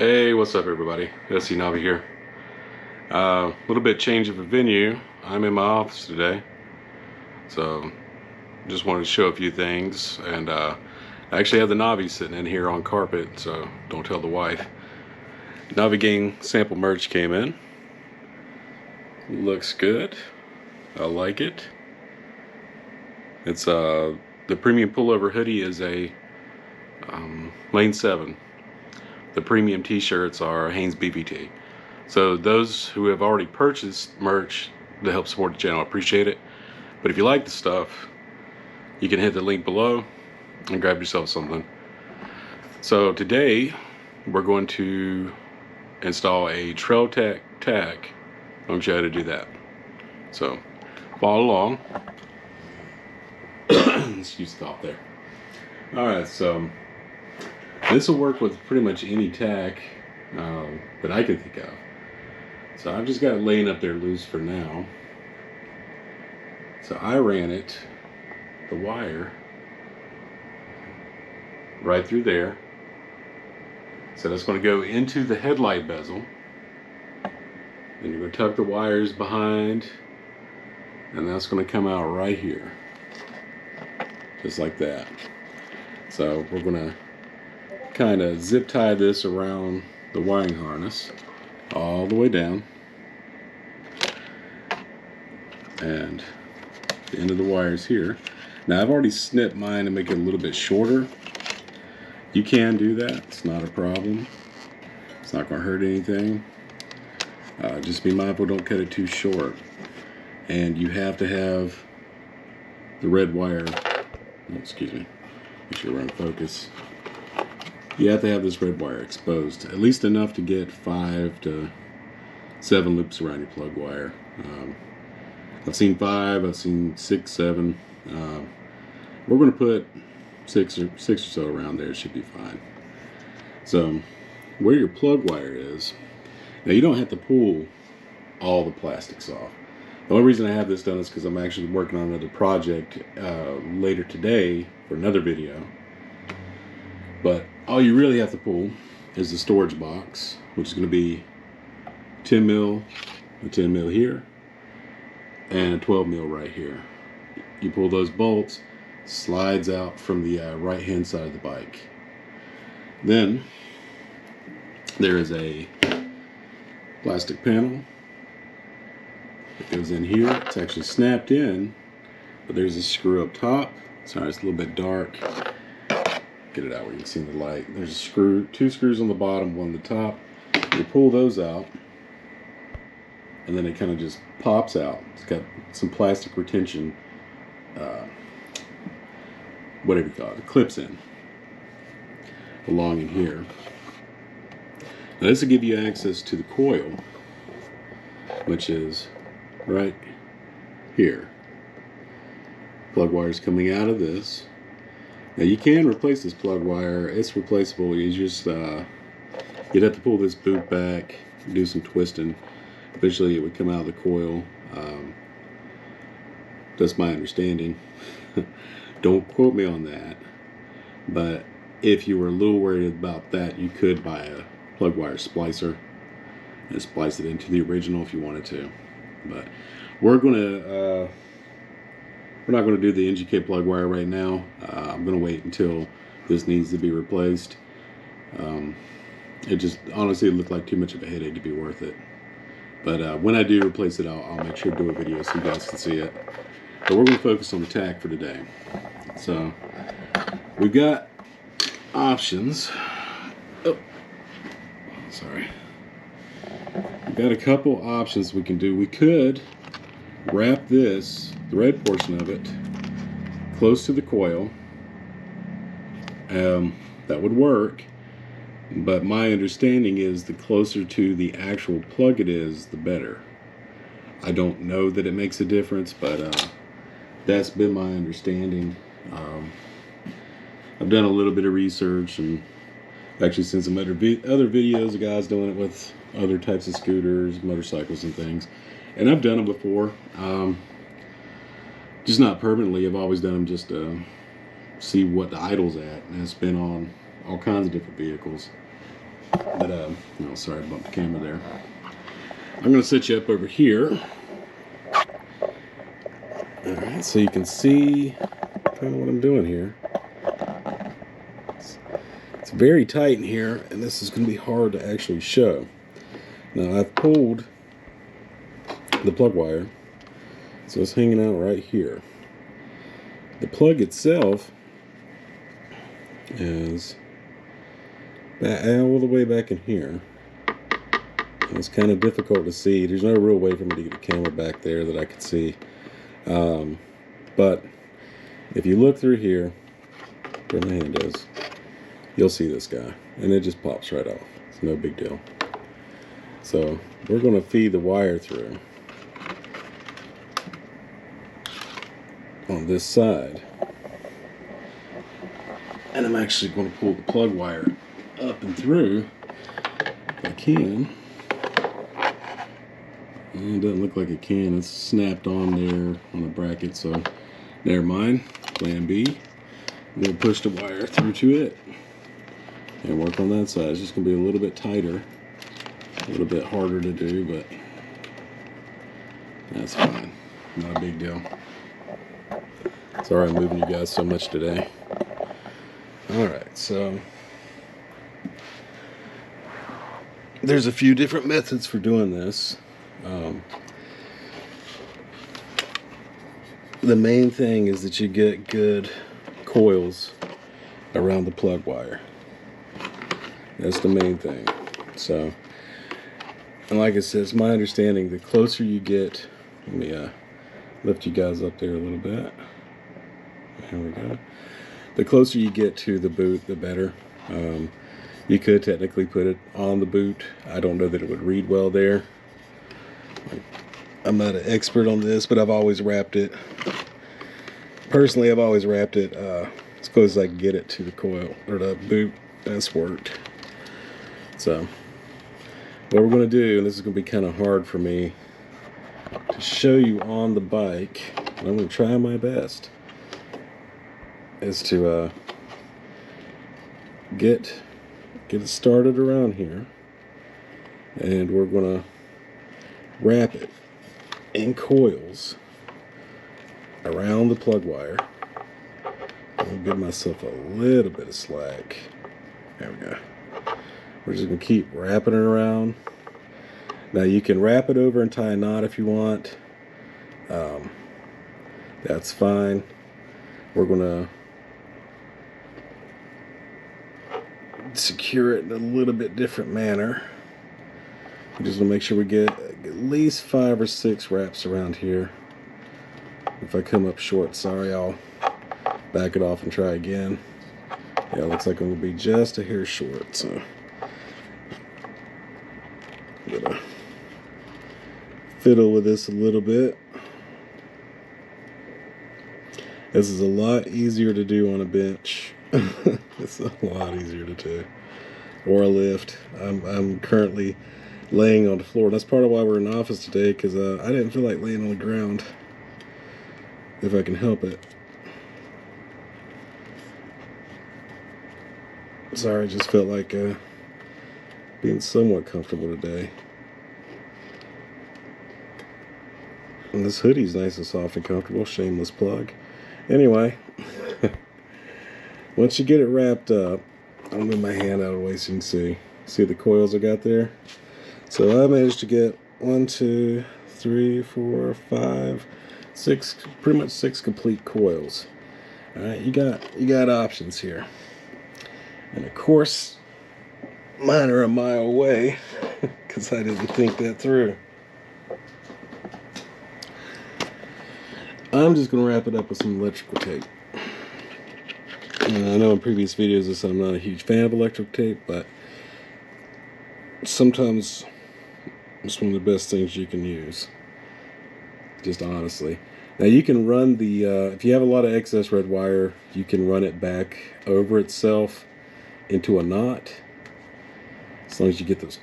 Hey, what's up everybody? SC Navi here. A little bit change of a venue. I'm in my office today. So, just wanted to show a few things. And I actually have the Navi sitting in here on carpet, so don't tell the wife. Navi Gang sample merch came in. Looks good. I like it. It's the premium pullover hoodie is a Lane 7. The premium t-shirts are Hanes BVT. So those who have already purchased merch to help support the channel, I appreciate it. But if you like the stuff, you can hit the link below and grab yourself something. So today we're going to install a Trail Tech tach. I'm going to show you how to do that. So follow along. Excuse the cough there. Alright, so this will work with pretty much any tach that I can think of. So I've just got it laying up there loose for now. So I ran it, the wire, right through there. So that's going to go into the headlight bezel. Then you're going to tuck the wires behind, and that's going to come out right here. Just like that. So we're going to kind of zip tie this around the wiring harness all the way down, and the end of the wires here. Now I've already snipped mine to make it a little bit shorter. You can do that, it's not a problem. It's not going to hurt anything. Just be mindful, don't cut it too short. And you have to have the red wire, excuse me, make sure we're in focus. You have to have this red wire exposed, at least enough to get 5 to 7 loops around your plug wire. I've seen 5, I've seen 6, 7. We're going to put 6 or so around there. It should be fine. So where your plug wire is, now you don't have to pull all the plastics off. The only reason I have this done is because I'm actually working on another project later today for another video. But all you really have to pull is the storage box, which is going to be 10 mil, a 10 mil here, and a 12 mil right here. You pull those bolts, slides out from the right hand side of the bike. Then there is a plastic panel that goes in here. It's actually snapped in, but there's a screw up top. Sorry, it's a little bit dark. Get it out where you can see the light. There's a screw, 2 screws on the bottom, 1 on the top. You pull those out, and then it kind of just pops out. It's got some plastic retention, whatever you call it, clips in along in here. Now this will give you access to the coil, which is right here. Plug wires coming out of this. Now you can replace this plug wire. It's replaceable. You just you'd have to pull this boot back, do some twisting. Eventually it would come out of the coil. That's my understanding. Don't quote me on that. But if you were a little worried about that, you could buy a plug wire splicer and splice it into the original if you wanted to. But we're not going to do the NGK plug wire right now. I'm going to wait until this needs to be replaced. It just honestly looked like too much of a headache to be worth it. But when I do replace it, I'll make sure to do a video so you guys can see it. But we're going to focus on the tach for today. So we've got options. Oh, sorry. We've got a couple options we can do. We could wrap this, the red portion of it, close to the coil. That would work, but my understanding is the closer to the actual plug it is, the better. I don't know that it makes a difference, but that's been my understanding. I've done a little bit of research and actually seen some other videos of guys doing it with other types of scooters, motorcycles and things. And I've done them before, just not permanently. I've always done them just to see what the idle's at, and it's been on all kinds of different vehicles. But no, sorry, I bumped the camera there. I'm going to set you up over here. All right, so you can see kind of what I'm doing here. It's very tight in here, and this is going to be hard to actually show. Now, I've pulled the plug wire, so it's hanging out right here. The plug itself is all the way back in here. It's kind of difficult to see. There's no real way for me to get the camera back there that I could see. But if you look through here, where my hand is, you'll see this guy. And it just pops right off. It's no big deal. So we're going to feed the wire through on this side. And I'm actually going to pull the plug wire up and through if I can. And it doesn't look like it can. It's snapped on there on the bracket, so never mind. Plan B. I'm going to push the wire through to it and work on that side. It's just going to be a little bit tighter, a little bit harder to do, but that's fine. Not a big deal. Sorry I'm moving you guys so much today. Alright, so there's a few different methods for doing this. The main thing is that you get good coils around the plug wire. That's the main thing. So, and like I said, it's my understanding the closer you get, let me lift you guys up there a little bit. There we go. The closer you get to the boot, the better. You could technically put it on the boot. I don't know that it would read well there. I'm not an expert on this, but I've always wrapped it. Personally, I've always wrapped it as close as I can get it to the coil or the boot. That's worked. So, what we're going to do, and this is going to be kind of hard for me to show you on the bike, and I'm going to try my best, is to get it started around here, and we're going to wrap it in coils around the plug wire. I'll give myself a little bit of slack. There we go. We're just going to keep wrapping it around. Now you can wrap it over and tie a knot if you want. That's fine. We're going to secure it in a little bit different manner. We just want to make sure we get at least 5 or 6 wraps around here. If I come up short, sorry, I'll back it off and try again. Yeah, it looks like I'm going to be just a hair short, so I'm going to fiddle with this a little bit. This is a lot easier to do on a bench. It's a lot easier to do. Or a lift. I'm currently laying on the floor. That's part of why we're in the office today, because I didn't feel like laying on the ground if I can help it. Sorry, I just felt like being somewhat comfortable today. And this hoodie's nice and soft and comfortable. Shameless plug. Anyway, once you get it wrapped up, I'll move my hand out of the way so you can see. See the coils I got there? So I managed to get 1, 2, 3, 4, 5, 6, pretty much 6 complete coils. All right, you got options here. And of course, mine are a mile away because I didn't think that through. I'm just going to wrap it up with some electrical tape. I know in previous videos I said I'm not a huge fan of electrical tape, but sometimes it's one of the best things you can use. Just honestly. Now you can run the, if you have a lot of excess red wire, you can run it back over itself into a knot. As long as you get those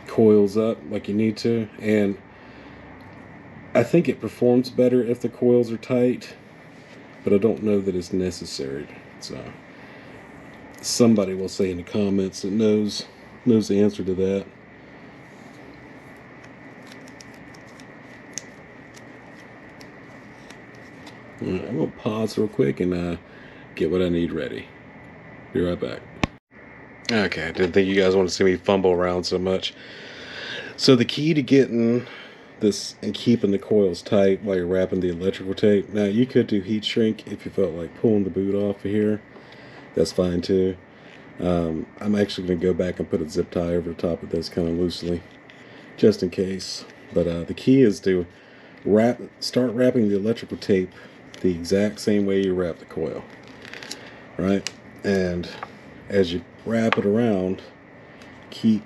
coils up like you need to. And I think it performs better if the coils are tight, but I don't know that it's necessary. So somebody will say in the comments that knows the answer to that. All right, I'm gonna pause real quick and get what I need ready. Be right back. Okay, I didn't think you guys want to see me fumble around so much. So the key to getting this and keeping the coils tight while you're wrapping the electrical tape. Now you could do heat shrink if you felt like pulling the boot off of here. That's fine too. I'm actually going to go back and put a zip tie over the top of this kind of loosely, just in case. But the key is to start wrapping the electrical tape the exact same way you wrap the coil, right? And as you wrap it around, keep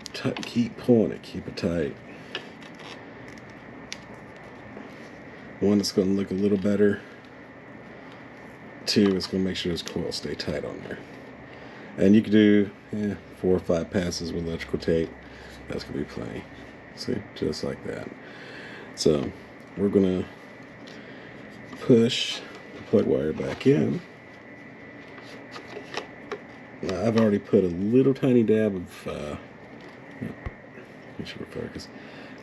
pulling it, keep it tight. One, it's going to look a little better. Two, it's going to make sure this coil stay tight on there. And you can do 4 or 5 passes with electrical tape. That's going to be plenty. See, just like that. So we're going to push the plug wire back in. Now I've already put a little tiny dab of make sure we focus.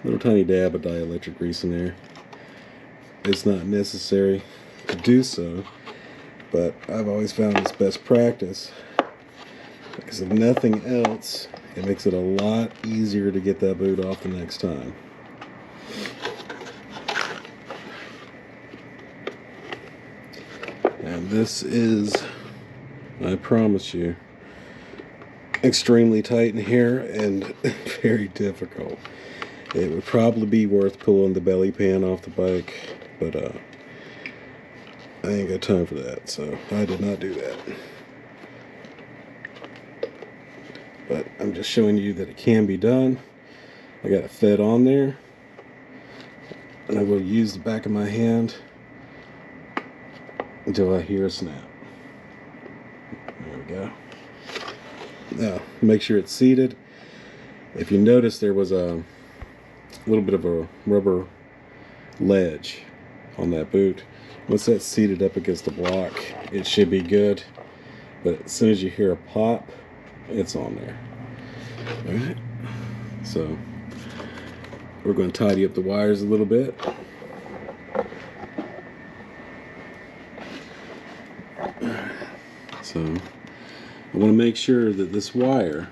Little tiny dab of dielectric grease in there. It's not necessary to do so, but I've always found it's best practice, because if nothing else, it makes it a lot easier to get that boot off the next time. And this is, I promise you, extremely tight in here and very difficult. It would probably be worth pulling the belly pan off the bike, but I ain't got time for that, so I did not do that. But I'm just showing you that it can be done. I got it fed on there, and I will use the back of my hand until I hear a snap. There we go. Now, make sure it's seated. If you notice, there was a little bit of a rubber ledge on that boot. Once that's seated up against the block, it should be good. But as soon as you hear a pop, it's on there. Alright, so we're going to tidy up the wires a little bit. So I want to make sure that this wire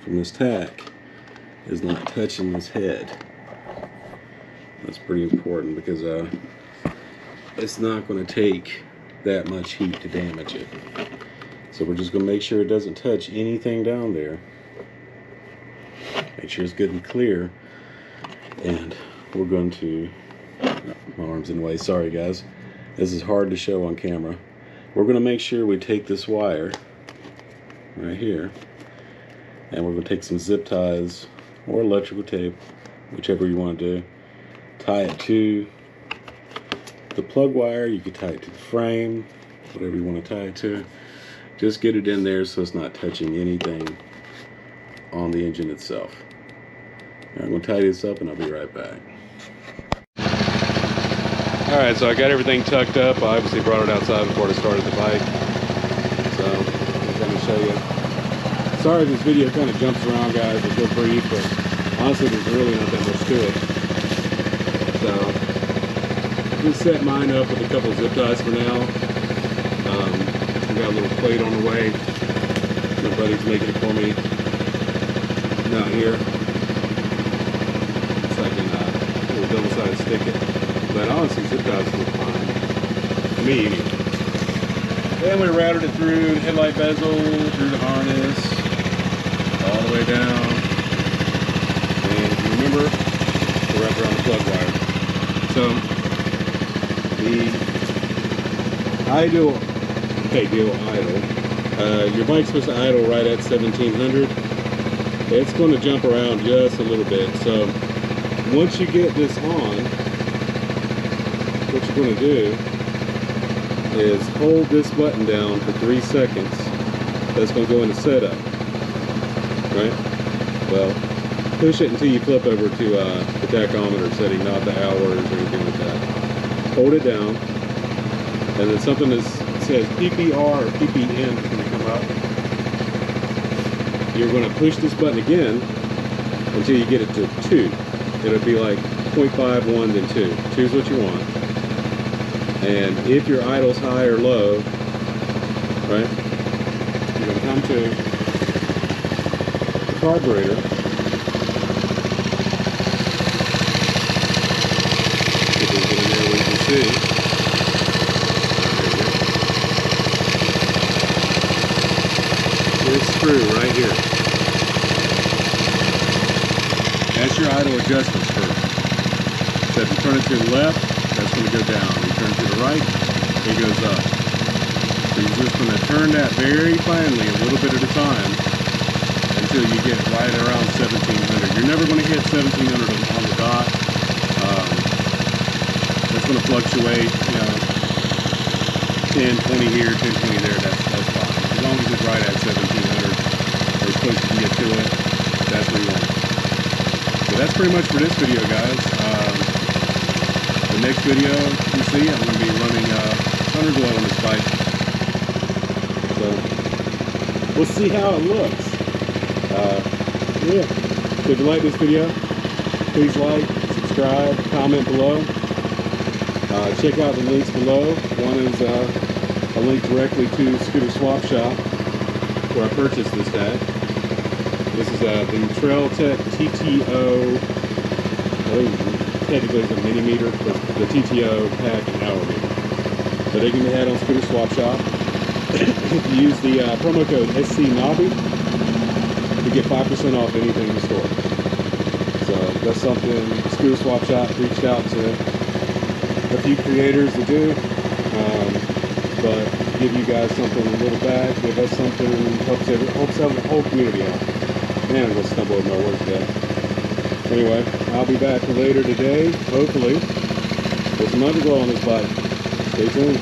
from this tack is not touching this head. That's pretty important, because it's not going to take that much heat to damage it. So we're just going to make sure it doesn't touch anything down there. Make sure it's good and clear. And we're going to, my arm's in the way, sorry guys. This is hard to show on camera. We're going to make sure we take this wire right here, and we're going to take some zip ties or electrical tape, whichever you want to do. Tie it to the plug wire. You can tie it to the frame, whatever you want to tie it to. Just get it in there so it's not touching anything on the engine itself. I'm going to tie this up and I'll be right back. Alright, so I got everything tucked up. I obviously brought it outside before I started the bike. So I'm going to show you. Sorry if this video kind of jumps around, guys. It's real brief, but honestly there's really not that much to it. So just set mine up with a couple zip ties for now. We got a little plate on the way. My buddy's making it for me. Not here. It's like a little double-sided stick. But honestly, zip ties look fine. To me, anyway. Then we routed it through the headlight bezel, through the harness, all the way down. And if you remember, we're wrapped around the plug wire. So the idle your bike's supposed to idle right at 1700. It's going to jump around just a little bit. So once you get this on, what you're going to do is hold this button down for 3 seconds. That's going to go into setup, right? Well, push it until you flip over to the tachometer setting, not the hours or anything like that. Hold it down, and then something that says PPR or PPM is going to come up. you're going to push this button again until you get it to 2. It'll be like 0.51 then 2. 2 is what you want. And if your idle's high or low, right, you're going to come to the carburetor. Get in there where you can see. This screw right here. That's your idle adjustments first. So if you turn it to the left, that's going to go down. If you turn it to the right, it goes up. So you're just going to turn that very finely, a little bit at a time, until you get right around 1700. You're never going to hit 1700 on the dot. It's going to fluctuate, you know, 10, 20 here, 10, 20 there. That's fine. As long as it's right at 1700, or as close as you can get to it, that's where you want it. So that's pretty much for this video, guys. The next video you see, I'm going to be running underglow on this bike. So we'll see how it looks. Yeah. So if you like this video, please like, subscribe, comment below. Check out the links below. One is a link directly to Scooter Swap Shop, where I purchased this tag. This is the Trail Tech TTO. I think technically it's a mini meter, but the TTO pack and hour meter. So they can be had on Scooter Swap Shop. If you use the promo code SC Navi, you get 5% off anything in the store. So that's something Scooter Swap Shop reached out to a few creators to do, but give you guys something a little back, give us something, helps the whole community out. Man, I'm going to stumble over my words today. Anyway, I'll be back later today, hopefully, with some underglow on this bike. Stay tuned.